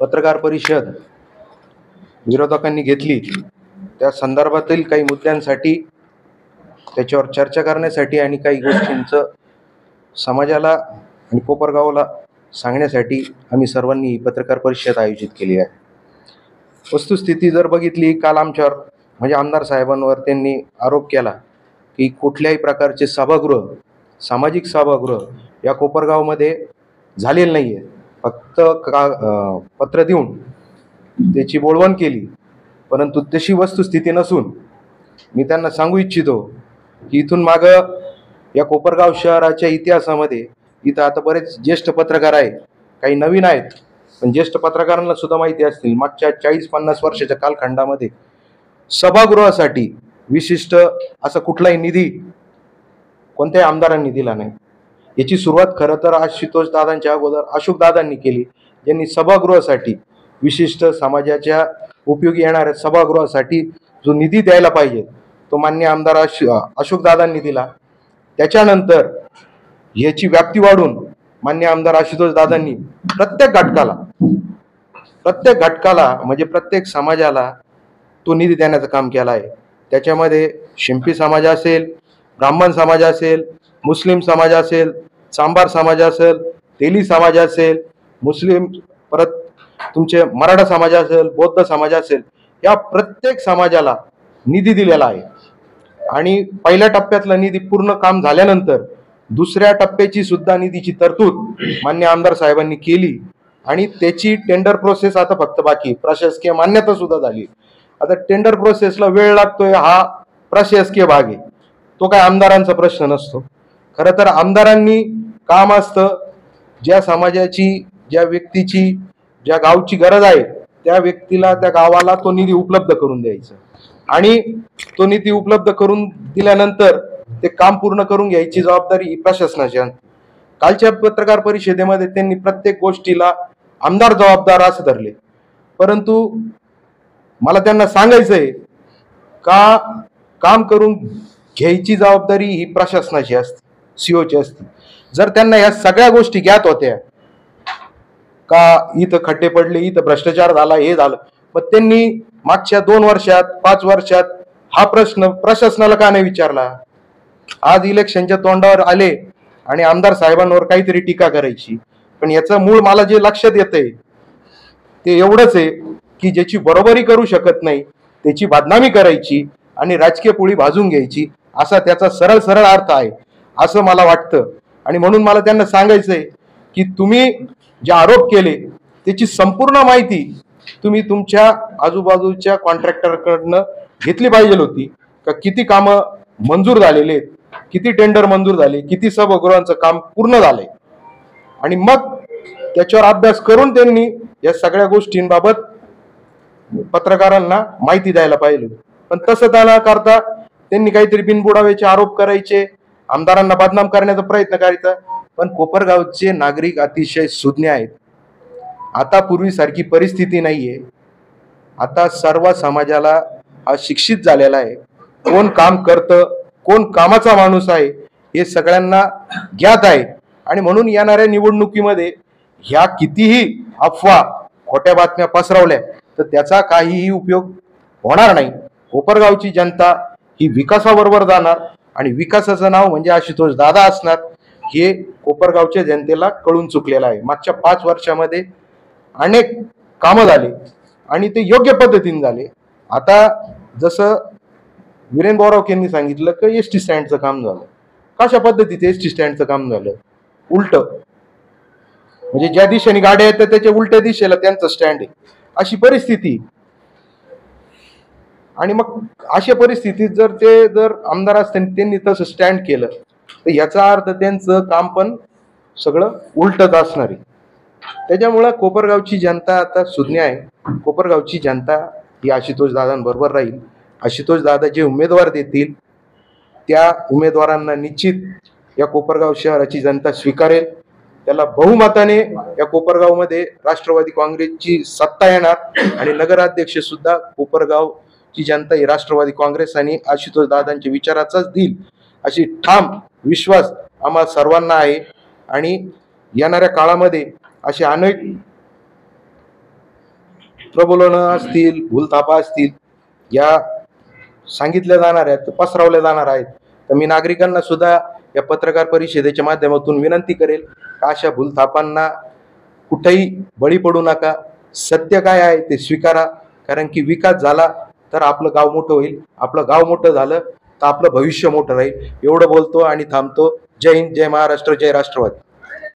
पत्रकार परिषद विरोधकांनी घेतली त्या संदर्भातील काही मुद्द्यांसाठी त्याच्यावर चर्चा करण्यासाठी आणि काही गोष्टींचं समाजाला आणि कोपरगावला सांगण्यासाठी आम्ही सर्वांनी ही पत्रकार परिषद आयोजित केली आहे. वस्तुस्थिती जर बघितली, काल आमच्यावर म्हणजे आमदार साहेबांवर त्यांनी आरोप केला की कुठल्याही प्रकारचे सभागृह, सामाजिक सभागृह या कोपरगावमध्ये झालेलं नाही आहे. फक्त पत्र देऊन त्याची बोलवण केली, परंतु तशी वस्तुस्थिती नसून मी त्यांना सांगू इच्छितो की इथून मागं या कोपरगाव शहराच्या इतिहासामध्ये इथं आता बरेच ज्येष्ठ पत्रकार आहे, काही नवीन आहेत, पण ज्येष्ठ पत्रकारांना सुद्धा माहिती असतील मागच्या 40-50 वर्षाच्या कालखंडामध्ये सभागृहासाठी विशिष्ट असा कुठलाही निधी कोणत्याही आमदारांनी दिला नाही. याची सुरुवात खरं तर आशुतोष दादांच्या अगोदर अशोक दादांनी केली, ज्यांनी सभागृहासाठी विशिष्ट समाजाच्या उपयोगी येणाऱ्या सभागृहासाठी जो निधी द्यायला पाहिजे तो माननीय आमदार अशोक दादांनी दिला. त्याच्यानंतर याची व्याप्ती वाढून माननीय आमदार आशुतोष दादांनी प्रत्येक घटकाला म्हणजे प्रत्येक समाजाला तो निधी देण्याचं काम केलं आहे. त्याच्यामध्ये शिंपी समाज असेल, ब्राह्मण समाज असेल, मुस्लिम समाज असेल, चांभार समाज असेल, तेली समाज असेल, मुस्लिम, परत तुमचे मराठा समाज असेल, बौद्ध समाज असेल, या प्रत्येक समाजाला निधी दिलेला आहे. आणि पहिल्या टप्प्यातला निधी पूर्ण काम झाल्यानंतर दुसऱ्या टप्प्याची सुद्धा निधीची तरतूद मान्य आमदार साहेबांनी केली आणि त्याची टेंडर प्रोसेस आता फक्त बाकी, प्रशासकीय मान्यता सुद्धा झाली. आता टेंडर प्रोसेसला वेळ लागतोय हा प्रशासकीय भाग आहे, तो काय आमदारांचा प्रश्न नसतो. खरं तर आमदारांनी काम असतं ज्या समाजाची, ज्या व्यक्तीची, ज्या गावची गरज आहे त्या व्यक्तीला, त्या गावाला तो निधी उपलब्ध करून द्यायचा आणि तो निधी उपलब्ध करून दिल्यानंतर ते काम पूर्ण करून घ्यायची जबाबदारी ही प्रशासनाची आहे. कालच्या पत्रकार परिषदेमध्ये त्यांनी प्रत्येक गोष्टीला आमदार जबाबदार असं धरले, परंतु मला त्यांना सांगायचंय का काम करून घ्यायची जबाबदारी ही प्रशासनाची असते, सीओची असते. जर त्यांना या सगळ्या गोष्टी ज्ञात होत्या का इथं खड्डे पडले, इथं भ्रष्टाचार झाला, हे झालं, मग त्यांनी मागच्या 2 वर्षात 5 वर्षात हा प्रश्न प्रशासनाला का नाही विचारला? आज इलेक्शनच्या तोंडावर आले आणि आमदार साहेबांवर काहीतरी टीका करायची, पण याचं मूळ मला जे लक्षात येतंय ते एवढंच आहे की ज्याची बरोबरी करू शकत नाही त्याची बदनामी करायची आणि राजकीय पोळी भाजून घ्यायची, असा त्याचा सरळ सरळ अर्थ आहे असं मला वाटतं. आणि म्हणून मला त्यांना सांगायचंय की तुम्ही जे आरोप केले त्याची संपूर्ण माहिती तुम्ही तुमच्या आजूबाजूच्या कॉन्ट्रॅक्टरकडनं घेतली पाहिजे होती. का किती कामं मंजूर झालेले आहेत, किती टेंडर मंजूर झाले, किती सभागृहांचं काम पूर्ण झालंय, आणि मग त्याच्यावर अभ्यास करून त्यांनी या सगळ्या गोष्टींबाबत पत्रकारांना माहिती द्यायला पाहिजे. पण तसं त्याला करता त्यांनी काहीतरी बिनबुडावेचे आरोप करायचे, आमदारांना बदनाम करण्याचा प्रयत्न करायचा. पण कोपरगावचे नागरिक अतिशय सुज्ञ आहेत. आता पूर्वीसारखी परिस्थिती नाहीये. आता सर्व समाजाला हा शिक्षित झालेला आहे. कोण काम करतं, कोण कामाचा माणूस आहे हे सगळ्यांना ज्ञात आहे. आणि म्हणून येणाऱ्या निवडणुकीमध्ये ह्या कितीही अफवा, खोट्या बातम्या पसरवल्या तर त्याचा काहीही उपयोग होणार नाही. कोपरगावची जनता ही विकासाबरोबर जाणार आणि विकासाचं नाव म्हणजे आशुतोष दादा असणार हे कोपरगावच्या जनतेला कळून चुकलेलं आहे. मागच्या 5 वर्षामध्ये अनेक कामं झाली आणि ते योग्य पद्धतीने झाले. आता जसं वीरेन बोरावक यांनी सांगितलं की एसटी स्टँडचं काम झालं, कशा पद्धतीचं एसटी स्टँडचं काम झालं? उलट, म्हणजे ज्या दिशेने गाड्या येतात त्याच्या उलट्या दिशेला त्यांचं स्टँड आहे, अशी परिस्थिती. आणि मग अशा परिस्थितीत जर आमदार असते त्यांनी तसं स्टँड केलं तर याचा अर्थ त्यांचं काम पण सगळं उलटच असणार आहे. त्याच्यामुळं कोपरगावची जनता आता सुज्ञ आहे. कोपरगावची जनता ही आशुतोष दादांबरोबर राहील. आशुतोष दादा जे उमेदवार देतील त्या उमेदवारांना निश्चित या कोपरगाव शहराची जनता स्वीकारेल. त्याला बहुमताने या कोपरगावमध्ये राष्ट्रवादी काँग्रेसची सत्ता येणार आणि नगराध्यक्ष सुद्धा कोपरगावची जनता ही राष्ट्रवादी काँग्रेस आणि आशुतोष दादांच्या विचाराचाच देईल अशी ठाम विश्वास आम्हा सर्वांना आहे. आणि येणाऱ्या काळामध्ये असे अनेक प्रबोधनं असतील, भूलथापा असतील, या सांगितल्या जाणार आहेत, पसरवल्या जाणार आहेत. तर मी नागरिकांना सुद्धा या पत्रकार परिषदेच्या माध्यमातून विनंती करेल का अशा भूलथापांना कुठेही बळी पडू नका. सत्य काय आहे ते स्वीकारा, कारण की विकास झाला तर आपलं गाव मोठं होईल, आपलं गाव मोठं झालं तर आपलं भविष्य मोठं राहील. एवढं बोलतो आणि थांबतो. जय हिंद, जय महाराष्ट्र, जय राष्ट्रवादी.